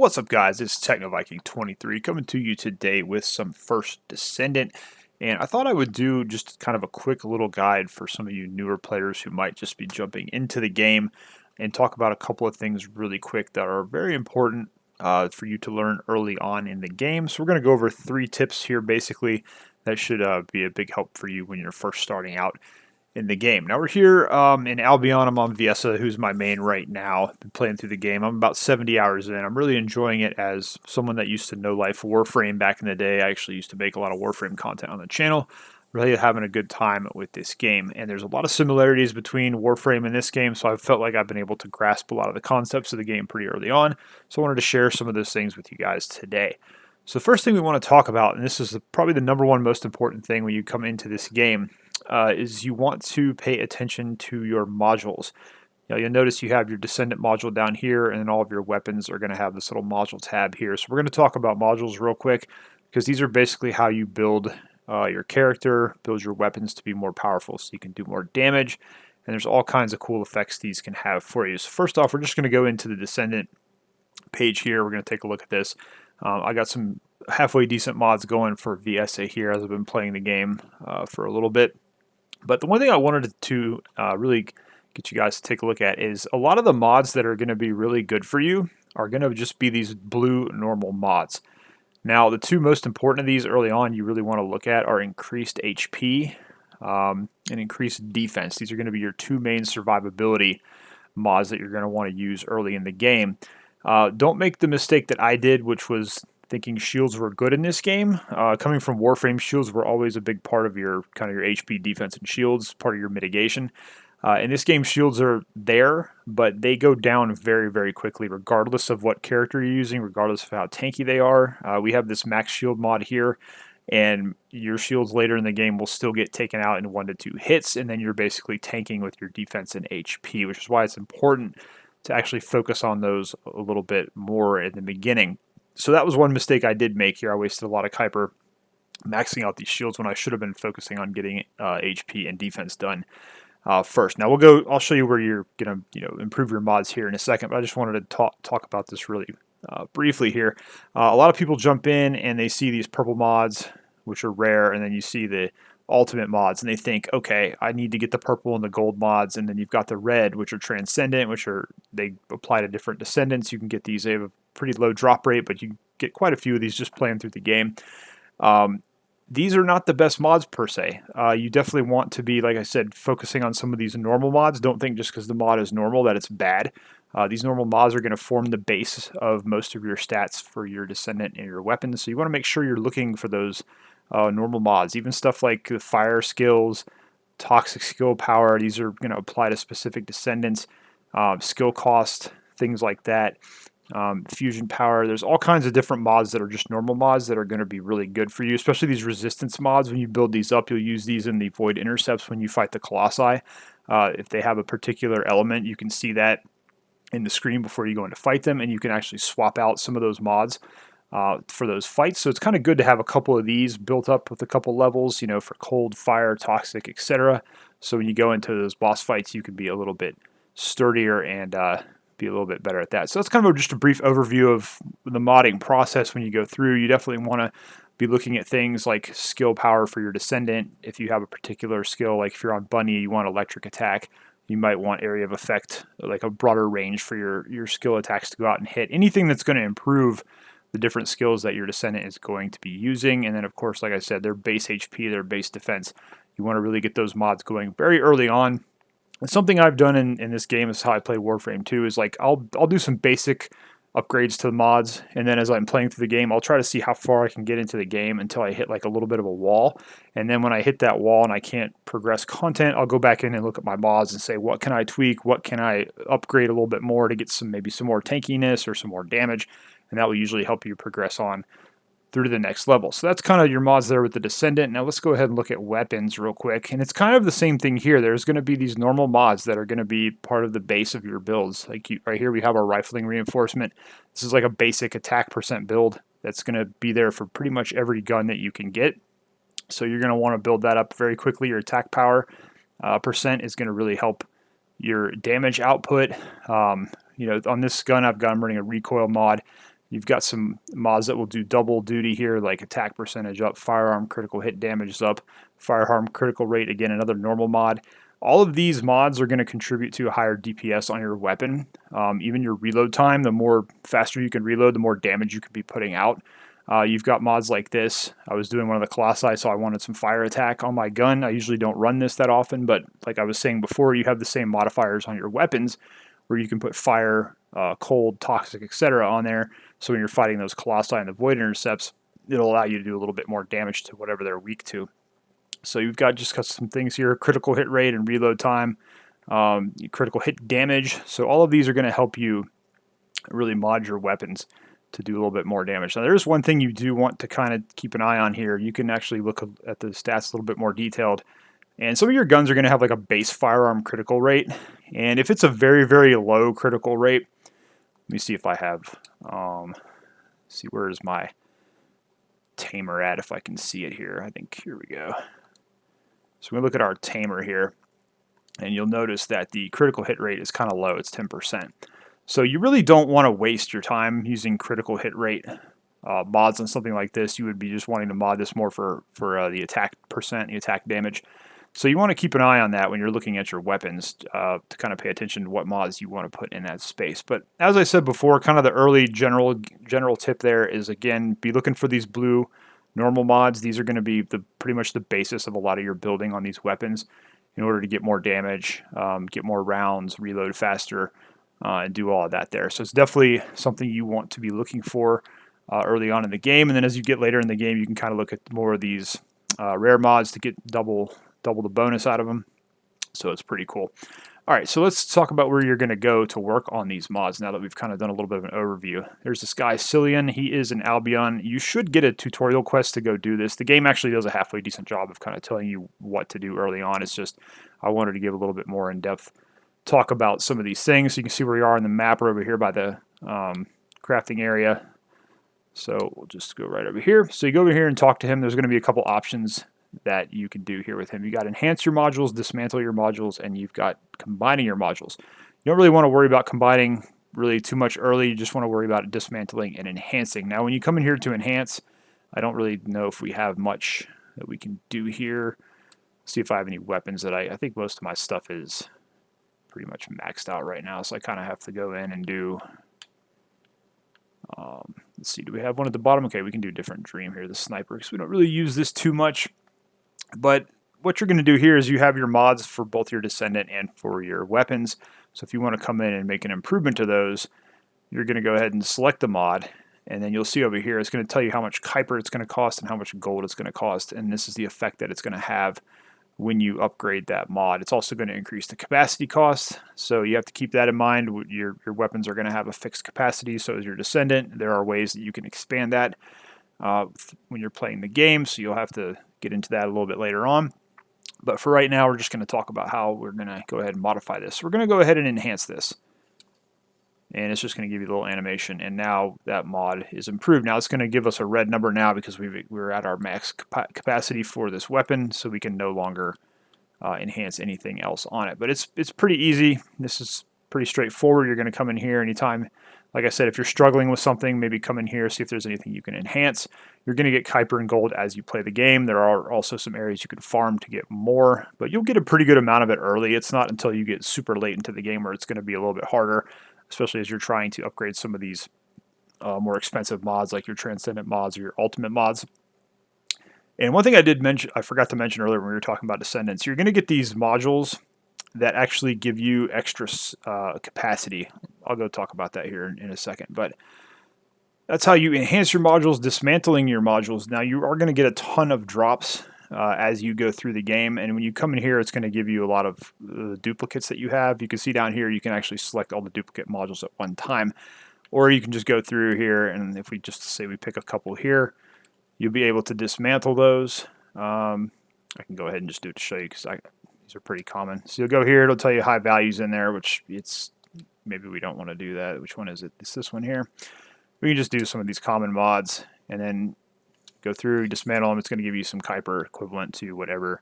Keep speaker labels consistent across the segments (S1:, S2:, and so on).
S1: What's up, guys? It's TechnoViking23 coming to you today with some First Descendant. And I thought I would do just kind of a quick little guide for some of you newer players who might just be jumping into the game and talk about a couple of things really quick that are very important for you to learn early on in the game. So we're going to go over 3 tips here basically that should be a big help for you when you're first starting out in the game. Now we're here in Albion. I'm on Viesa, who's my main right now. Been playing through the game. I'm about 70 hours in. I'm really enjoying it as someone that used to know life Warframe back in the day. I actually used to make a lot of Warframe content on the channel. Really having a good time with this game. And there's a lot of similarities between Warframe and this game, so I felt like I've been able to grasp a lot of the concepts of the game pretty early on. So I wanted to share some of those things with you guys today. So the first thing we want to talk about, and this is probably the number one most important thing when you come into this game, is you want to pay attention to your modules. You'll notice you have your Descendant module down here, and then all of your weapons are going to have this little module tab here. So we're going to talk about modules real quick, because these are basically how you build your character, build your weapons to be more powerful so you can do more damage, and there's all kinds of cool effects these can have for you. So first off, we're just going to go into the Descendant page here. We're going to take a look at this. I got some halfway decent mods going for Viesa here as I've been playing the game for a little bit. But the one thing I wanted to really get you guys to take a look at is a lot of the mods that are going to be really good for you are going to just be these blue normal mods. Now, the 2 most important of these early on you really want to look at are increased HP and increased defense. These are going to be your 2 main survivability mods that you're going to want to use early in the game. Don't make the mistake that I did, which was thinking shields were good in this game. Coming from Warframe, shields were always a big part of your your HP, defense, and shields, part of your mitigation. In this game, shields are there, but they go down very, very quickly, regardless of what character you're using, regardless of how tanky they are. We have this max shield mod here, and your shields later in the game will still get taken out in 1 to 2 hits, and then you're basically tanking with your defense and HP, which is why it's important to actually focus on those a little bit more in the beginning. So that was one mistake I did make here. I wasted a lot of Kuiper maxing out these shields when I should have been focusing on getting HP and defense done first. Now I'll show you where you're gonna improve your mods here in a second, but I just wanted to talk about this really briefly here. A lot of people jump in and they see these purple mods, which are rare, and then you see the ultimate mods, and they think, okay, I need to get the purple and the gold mods, and then you've got the red, which are transcendent, they apply to different descendants. You can get these. They have a pretty low drop rate, but you get quite a few of these just playing through the game. These are not the best mods per se. You definitely want to be, like I said, focusing on some of these normal mods. Don't think just because the mod is normal that it's bad. These normal mods are going to form the base of most of your stats for your Descendant and your weapons, so you want to make sure you're looking for those normal mods. Even stuff like the fire skills, toxic skill power, these are going to apply to specific Descendants, skill cost, things like that. Fusion power. There's all kinds of different mods that are just normal mods that are going to be really good for you, especially these resistance mods. When you build these up, you'll use these in the void intercepts when you fight the Colossi. If they have a particular element, you can see that in the screen before you go in to fight them, and you can actually swap out some of those mods for those fights. So it's kind of good to have a couple of these built up with a couple levels, for cold, fire, toxic, etc. So when you go into those boss fights, you can be a little bit sturdier and be a little bit better at that. So that's kind of just a brief overview of the modding process when you go through. You definitely want to be looking at things like skill power for your Descendant. If you have a particular skill, like if you're on Bunny, you want electric attack. You might want area of effect, like a broader range for your skill attacks to go out and hit. Anything that's going to improve the different skills that your Descendant is going to be using. And then, of course, like I said, their base HP, their base defense. You want to really get those mods going very early on. And something I've done in this game is how I play Warframe too, is like I'll do some basic upgrades to the mods, and then as I'm playing through the game, I'll try to see how far I can get into the game until I hit like a little bit of a wall. And then when I hit that wall and I can't progress content, I'll go back in and look at my mods and say, what can I tweak? What can I upgrade a little bit more to get maybe some more tankiness or some more damage? And that will usually help you progress on through to the next level. So that's kind of your mods there with the Descendant. Now let's go ahead and look at weapons real quick. And it's kind of the same thing here. There's going to be these normal mods that are going to be part of the base of your builds. Like right here we have our rifling reinforcement. This is like a basic attack percent build that's going to be there for pretty much every gun that you can get. So you're going to want to build that up very quickly. Your attack power percent is going to really help your damage output. On this gun I'm running a recoil mod You've got some mods that will do double duty here, like attack percentage up, firearm critical hit damage is up, firearm critical rate, again, another normal mod. All of these mods are going to contribute to a higher DPS on your weapon. Even your reload time, the more faster you can reload, the more damage you can be putting out. You've got mods like this. I was doing one of the Colossi, so I wanted some fire attack on my gun. I usually don't run this that often, but like I was saying before, you have the same modifiers on your weapons where you can put fire, cold, toxic, etc. on there. So when you're fighting those Colossi and the Void Intercepts, it'll allow you to do a little bit more damage to whatever they're weak to. So you've got some things here: critical hit rate and reload time, critical hit damage. So all of these are going to help you really mod your weapons to do a little bit more damage. Now there's one thing you do want to kind of keep an eye on here. You can actually look at the stats a little bit more detailed. And some of your guns are going to have like a base firearm critical rate. And if it's a very, very low critical rate, let me see if I have, see where is my tamer at, if I can see it here. I think here we go. So we look at our tamer here, and you'll notice that the critical hit rate is kind of low. It's 10%. So you really don't want to waste your time using critical hit rate mods on something like this. You would be just wanting to mod this more for the attack percent, the attack damage. So you want to keep an eye on that when you're looking at your weapons to kind of pay attention to what mods you want to put in that space. But as I said before, kind of the early general tip there is, again, be looking for these blue normal mods. These are going to be pretty much the basis of a lot of your building on these weapons in order to get more damage, get more rounds, reload faster, and do all of that there. So it's definitely something you want to be looking for early on in the game. And then as you get later in the game, you can kind of look at more of these rare mods to get double the bonus out of them. So it's pretty cool. All right, so let's talk about where you're going to go to work on these mods now that we've kind of done a little bit of an overview. There's this guy, Cillian. He is an Albion. You should get a tutorial quest to go do this. The game actually does a halfway decent job of kind of telling you what to do early on. It's just I wanted to give a little bit more in-depth talk about some of these things. So you can see where you are in the map. We're over here by the crafting area. So we'll just go right over here. So you go over here and talk to him. There's going to be a couple options that you can do here with him. You got enhance your modules, dismantle your modules, and you've got combining your modules. You don't really want to worry about combining really too much early. You just want to worry about dismantling and enhancing. Now when you come in here to enhance, I don't really know if we have much that we can do here. See if I have any weapons that I think most of my stuff is pretty much maxed out right now, so I kind of have to go in and do let's see, do we have one at the bottom? Okay, we can do different dream here, the sniper, because we don't really use this too much. But what you're going to do here is you have your mods for both your Descendant and for your weapons. So if you want to come in and make an improvement to those, you're going to go ahead and select the mod, and then you'll see over here it's going to tell you how much Kuiper it's going to cost and how much gold it's going to cost, and this is the effect that it's going to have when you upgrade that mod. It's also going to increase the capacity cost, so you have to keep that in mind. Your weapons are going to have a fixed capacity, so is your Descendant. There are ways that you can expand that when you're playing the game, so you'll have to get into that a little bit later on. But for right now, we're just going to talk about how we're going to go ahead and modify this. We're going to go ahead and enhance this. And it's just going to give you a little animation. And now that mod is improved. Now it's going to give us a red number now because we're at our max capacity for this weapon. So we can no longer enhance anything else on it. But it's pretty easy. This is pretty straightforward. You're going to come in here anytime. Like I said, if you're struggling with something, maybe come in here, see if there's anything you can enhance. You're going to get Kuiper and gold as you play the game. There are also some areas you can farm to get more, but you'll get a pretty good amount of it early. It's not until you get super late into the game where it's going to be a little bit harder, especially as you're trying to upgrade some of these more expensive mods like your Transcendent mods or your Ultimate mods. And one thing I forgot to mention earlier when we were talking about Descendants, you're going to get these modules that actually give you extra capacity. I'll go talk about that here in a second. But that's how you enhance your modules, dismantling your modules. Now you are going to get a ton of drops as you go through the game. And when you come in here, it's going to give you a lot of duplicates that you have. You can see down here, you can actually select all the duplicate modules at one time. Or you can just go through here, and if we just say we pick a couple here, you'll be able to dismantle those. I can go ahead and just do it to show you because these are pretty common. So you'll go here, it'll tell you high values in there, which maybe we don't want to do that. Which one is it? It's this one here. We can just do some of these common mods and then go through, dismantle them. It's going to give you some Kuiper equivalent to whatever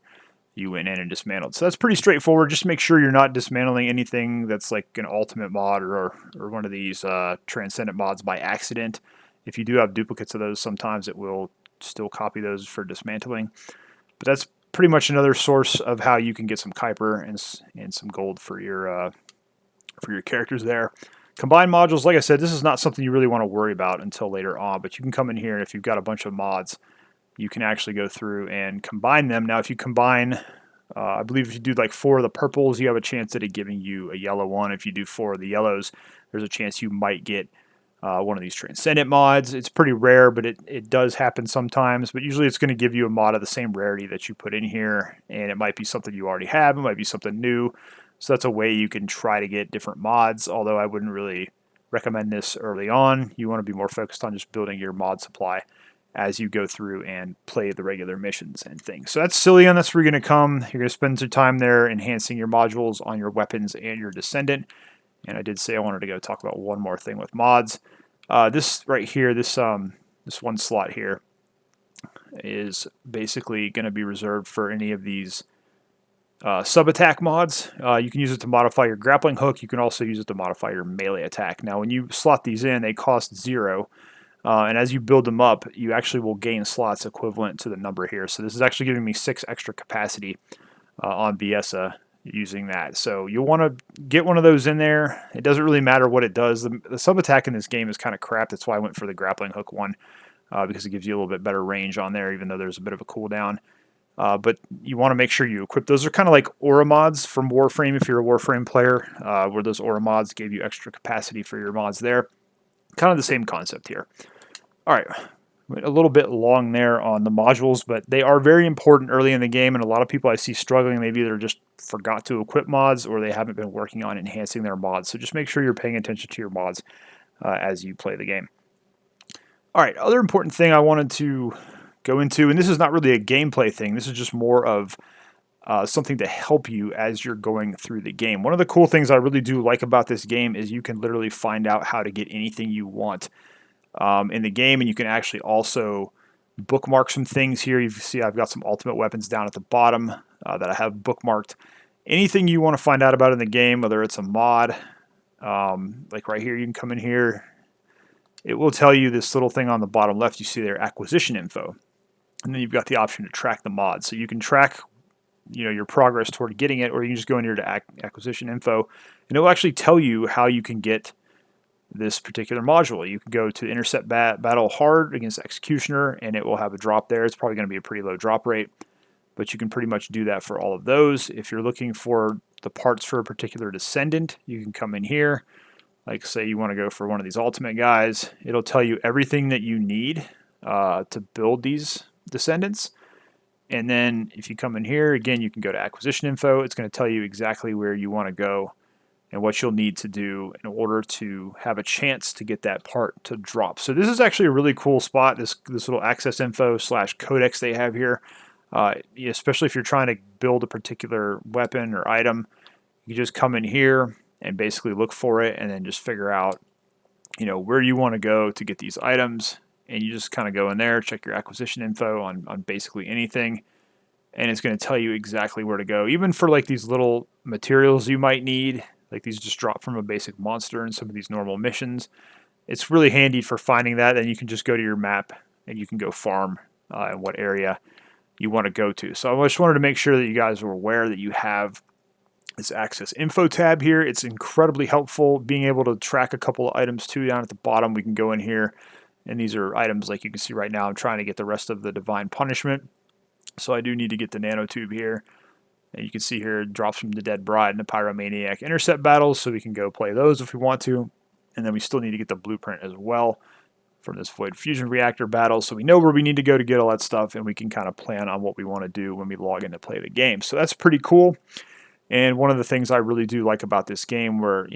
S1: you went in and dismantled. So that's pretty straightforward. Just make sure you're not dismantling anything that's like an ultimate mod or one of these transcendent mods by accident. If you do have duplicates of those, sometimes it will still copy those for dismantling. But that's pretty much another source of how you can get some Kuiper and some gold for your characters there. Combine modules, like I said, this is not something you really want to worry about until later on, but you can come in here and if you've got a bunch of mods, you can actually go through and combine them. Now, if you combine, I believe if you do like 4 of the purples, you have a chance at it giving you a yellow one. If you do 4 of the yellows, there's a chance you might get one of these Transcendent mods. It's pretty rare, but it does happen sometimes. But usually it's going to give you a mod of the same rarity that you put in here, and it might be something you already have. It might be something new. So that's a way you can try to get different mods, although I wouldn't really recommend this early on. You want to be more focused on just building your mod supply as you go through and play the regular missions and things. So that's Cillian. That's where you're going to come. You're going to spend some time there enhancing your modules on your weapons and your Descendant. And I did say I wanted to go talk about one more thing with mods. This right here, this one slot here, is basically going to be reserved for any of these sub-attack mods. You can use it to modify your grappling hook. You can also use it to modify your melee attack. Now, when you slot these in, they cost 0. And as you build them up, you actually will gain slots equivalent to the number here. So this is actually giving me 6 extra capacity on Viessa using that. So you'll want to get one of those in there. It doesn't really matter what it does. The sub-attack in this game is kind of crap. That's why I went for the grappling hook one, because it gives you a little bit better range on there, even though there's a bit of a cooldown. But you want to make sure you equip those. Are kind of like aura mods from Warframe if you're a Warframe player, where those aura mods gave you extra capacity for your mods there. Kind of the same concept here. All right, a little bit long there on the modules, but they are very important early in the game, and a lot of people I see struggling, maybe they're just forgot to equip mods or they haven't been working on enhancing their mods. So just make sure you're paying attention to your mods as you play the game. All right, other important thing I wanted to go into, and this is not really a gameplay thing, this is just more of something to help you as you're going through the game. One of the cool things I really do like about this game is you can literally find out how to get anything you want in the game, and you can actually also bookmark some things here. You see I've got some ultimate weapons down at the bottom that I have bookmarked. Anything you want to find out about in the game, whether it's a mod, like right here, you can come in here. It will tell you this little thing on the bottom left. You see there, acquisition info. And then you've got the option to track the mod. So you can track your progress toward getting it, or you can just go in here to acquisition info, and it will actually tell you how you can get this particular module. You can go to intercept battle hard against executioner, and it will have a drop there. It's probably going to be a pretty low drop rate, but you can pretty much do that for all of those. If you're looking for the parts for a particular descendant, you can come in here. Like say you want to go for one of these ultimate guys, it'll tell you everything that you need to build these descendants. And then if you come in here, again, you can go to acquisition info. It's going to tell you exactly where you want to go and what you'll need to do in order to have a chance to get that part to drop. So this is actually a really cool spot, this little access info / codex they have here. Especially if you're trying to build a particular weapon or item, you just come in here and basically look for it and then just figure out where you want to go to get these items. And you just kind of go in there, check your acquisition info on basically anything, and it's going to tell you exactly where to go. Even for like these little materials you might need, like these just drop from a basic monster in some of these normal missions. It's really handy for finding that. Then you can just go to your map and you can go farm in what area you want to go to. So I just wanted to make sure that you guys were aware that you have this access info tab here. It's incredibly helpful being able to track a couple of items too down at the bottom. We can go in here, and these are items like you can see right now. I'm trying to get the rest of the Divine Punishment. So I do need to get the nanotube here. And you can see here it drops from the Dead Bride and the Pyromaniac intercept battles, so we can go play those if we want to. And then we still need to get the blueprint as well from this Void Fusion Reactor battle, so we know where we need to go to get all that stuff, and we can kind of plan on what we want to do when we log in to play the game. So that's pretty cool. And one of the things I really do like about this game, where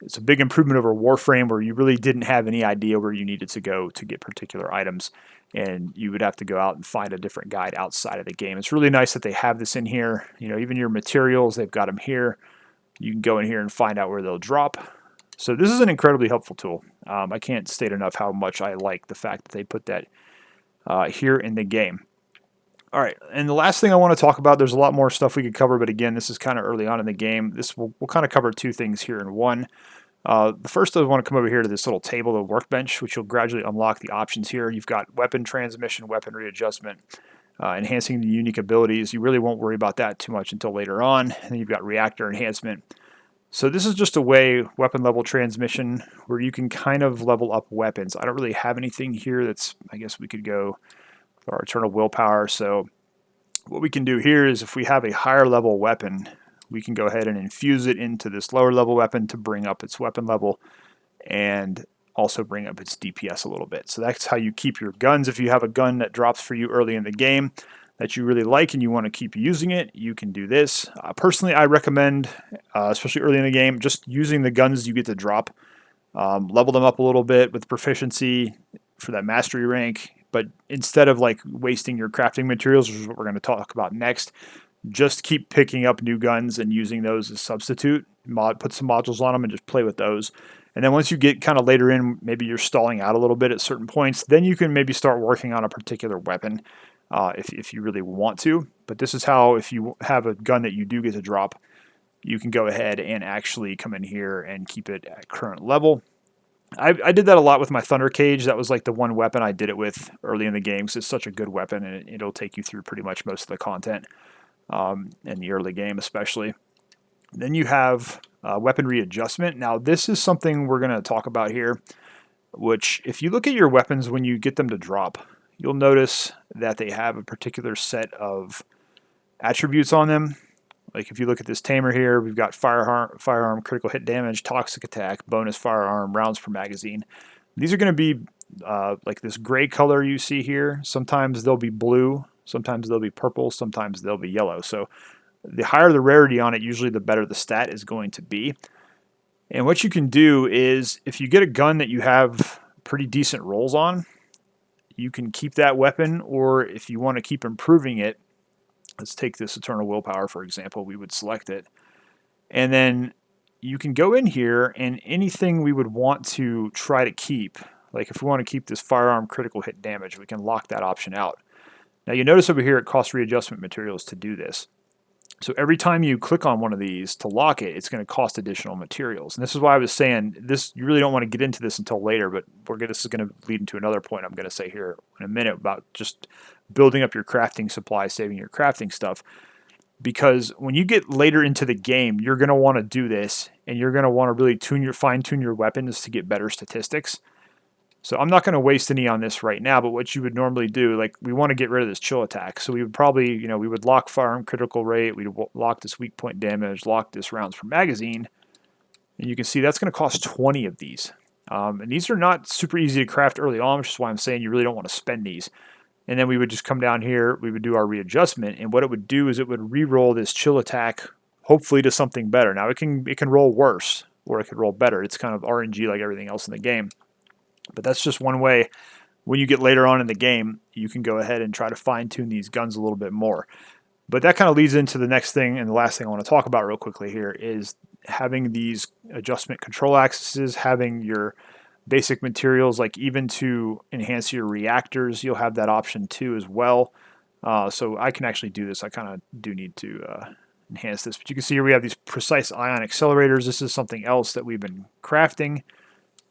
S1: it's a big improvement over Warframe, where you really didn't have any idea where you needed to go to get particular items, and you would have to go out and find a different guide outside of the game. It's really nice that they have this in here. Even your materials, they've got them here. You can go in here and find out where they'll drop. So this is an incredibly helpful tool. I can't state enough how much I like the fact that they put that here in the game. All right, and the last thing I want to talk about, there's a lot more stuff we could cover, but again, this is kind of early on in the game. We'll kind of cover two things here in one. The first, I want to come over here to this little table, the Workbench, which will gradually unlock the options here. You've got weapon transmission, weapon readjustment, enhancing the unique abilities. You really won't worry about that too much until later on. And then you've got reactor enhancement. So this is just a way, weapon level transmission, where you can kind of level up weapons. I don't really have anything here that's, I guess we could go with our eternal willpower. So what we can do here is if we have a higher level weapon, we can go ahead and infuse it into this lower level weapon to bring up its weapon level and also bring up its DPS a little bit. So that's how you keep your guns. If you have a gun that drops for you early in the game that you really like and you want to keep using it, you can do this. Personally, I recommend, especially early in the game, just using the guns you get to drop. Level them up a little bit with proficiency for that mastery rank, but instead of like wasting your crafting materials, which is what we're going to talk about next, just keep picking up new guns and using those as substitute. Put some modules on them and just play with those. And then once you get kind of later in, maybe you're stalling out a little bit at certain points, then you can maybe start working on a particular weapon if you really want to. But this is how, if you have a gun that you do get to drop, you can go ahead and actually come in here and keep it at current level. I did that a lot with my Thunder Cage. That was like the one weapon I did it with early in the game because it's such a good weapon and it'll take you through pretty much most of the content in the early game especially. Then you have weapon readjustment. Now this is something we're going to talk about here, which if you look at your weapons when you get them to drop, you'll notice that they have a particular set of attributes on them. Like if you look at this tamer here, we've got firearm, critical hit damage, toxic attack, bonus firearm, rounds per magazine. These are going to be like this gray color you see here. Sometimes they'll be blue, sometimes they'll be purple, sometimes they'll be yellow. So the higher the rarity on it, usually the better the stat is going to be. And what you can do is if you get a gun that you have pretty decent rolls on, you can keep that weapon, or if you want to keep improving it, let's take this Eternal Willpower, for example. We would select it. And then you can go in here and anything we would want to try to keep, like if we want to keep this firearm critical hit damage, we can lock that option out. Now you notice over here it costs readjustment materials to do this. So every time you click on one of these to lock it, it's going to cost additional materials. And this is why I was saying this. You really don't want to get into this until later, but this is going to lead into another point I'm going to say here in a minute about just building up your crafting supply, saving your crafting stuff. Because when you get later into the game, you're going to want to do this, and you're going to want to really fine-tune your weapons to get better statistics. So I'm not going to waste any on this right now, but what you would normally do, like we want to get rid of this chill attack. So we would probably, we would lock firearm critical rate, we'd lock this weak point damage, lock this rounds per magazine. And you can see that's going to cost 20 of these. And these are not super easy to craft early on, which is why I'm saying you really don't want to spend these. And then we would just come down here, we would do our readjustment, and what it would do is it would re-roll this chill attack, hopefully to something better. Now it can roll worse, or it could roll better. It's kind of RNG like everything else in the game. But that's just one way. When you get later on in the game, you can go ahead and try to fine-tune these guns a little bit more. But that kind of leads into the next thing, and the last thing I want to talk about real quickly here is having these adjustment control axes, having your basic materials, like even to enhance your reactors, you'll have that option too as well. So I can actually do this. I kind of do need to enhance this. But you can see here we have these precise ion accelerators. This is something else that we've been crafting.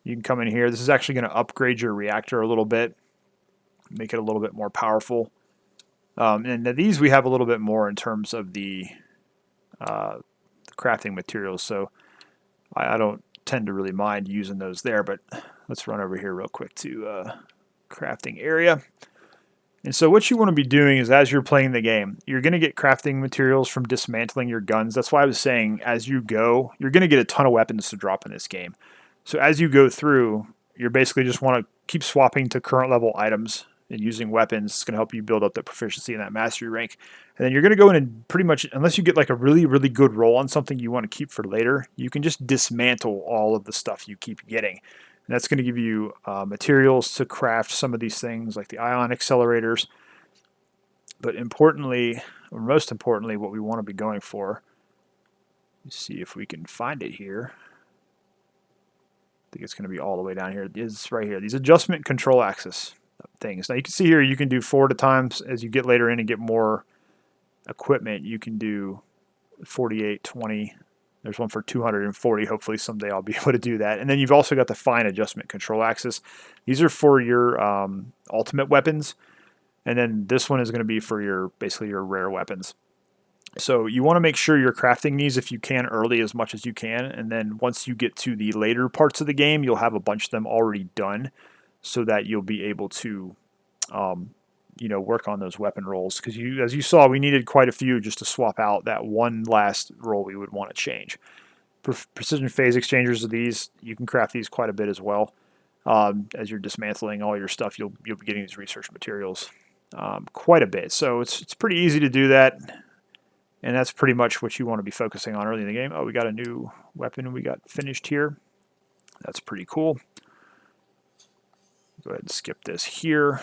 S1: You can come in here. This is actually going to upgrade your reactor a little bit, make it a little bit more powerful. And these we have a little bit more in terms of the crafting materials. So I don't tend to really mind using those there, but let's run over here real quick to crafting area. And so what you want to be doing is as you're playing the game, you're going to get crafting materials from dismantling your guns. That's why I was saying as you go, you're going to get a ton of weapons to drop in this game. So as you go through, you're basically just want to keep swapping to current level items and using weapons. It's going to help you build up the proficiency in that mastery rank. And then you're going to go in and pretty much, unless you get like a really, really good roll on something you want to keep for later, you can just dismantle all of the stuff you keep getting. And that's going to give you materials to craft some of these things like the ion accelerators. But importantly, or most importantly, what we want to be going for, let's see if we can find it here. I think it's going to be all the way down here. It is right here. These adjustment control axes. things. Now you can see here you can do 4 at a time. As you get later in and get more equipment, you can do 48, 20. There's one for 240. Hopefully someday I'll be able to do that. And then you've also got the fine adjustment control axis. These are for your ultimate weapons. And then this one is going to be for your basically your rare weapons. So you want to make sure you're crafting these if you can early as much as you can. And then once you get to the later parts of the game, you'll have a bunch of them already done so that you'll be able to work on those weapon rolls. Because as you saw, we needed quite a few just to swap out that one last roll we would want to change. Precision phase exchangers of these, you can craft these quite a bit as well. As you're dismantling all your stuff, you'll be getting these research materials quite a bit. So it's pretty easy to do that. And that's pretty much what you want to be focusing on early in the game. Oh, we got a new weapon we got finished here. That's pretty cool. Go ahead and skip this here.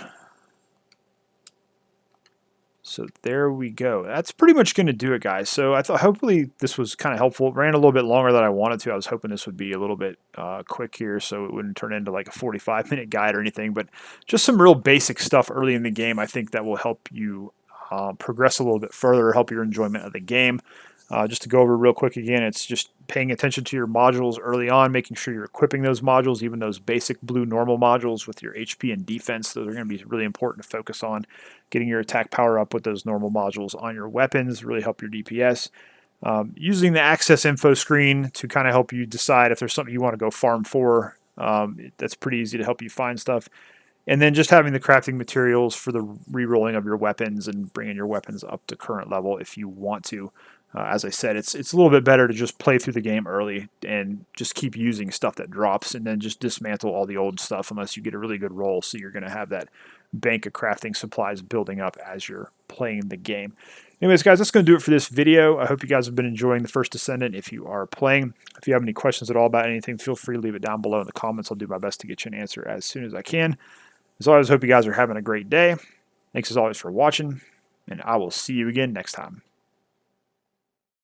S1: So there we go. That's pretty much going to do it, guys. So I thought hopefully this was kind of helpful. It ran a little bit longer than I wanted to. I was hoping this would be a little bit quick here so it wouldn't turn into like a 45-minute guide or anything. But just some real basic stuff early in the game I think that will help you progress a little bit further, help your enjoyment of the game. Just to go over real quick again, it's just paying attention to your modules early on, making sure you're equipping those modules, even those basic blue normal modules with your HP and defense. Those are going to be really important to focus on. Getting your attack power up with those normal modules on your weapons really help your DPS. Using the access info screen to kind of help you decide if there's something you want to go farm for. That's pretty easy to help you find stuff. And then just having the crafting materials for the re-rolling of your weapons and bringing your weapons up to current level if you want to. As I said, it's a little bit better to just play through the game early and just keep using stuff that drops and then just dismantle all the old stuff unless you get a really good roll. So you're going to have that bank of crafting supplies building up as you're playing the game. Anyways, guys, that's going to do it for this video. I hope you guys have been enjoying the First Descendant if you are playing. If you have any questions at all about anything, feel free to leave it down below in the comments. I'll do my best to get you an answer as soon as I can. As always, hope you guys are having a great day. Thanks as always for watching, and I will see you again next time.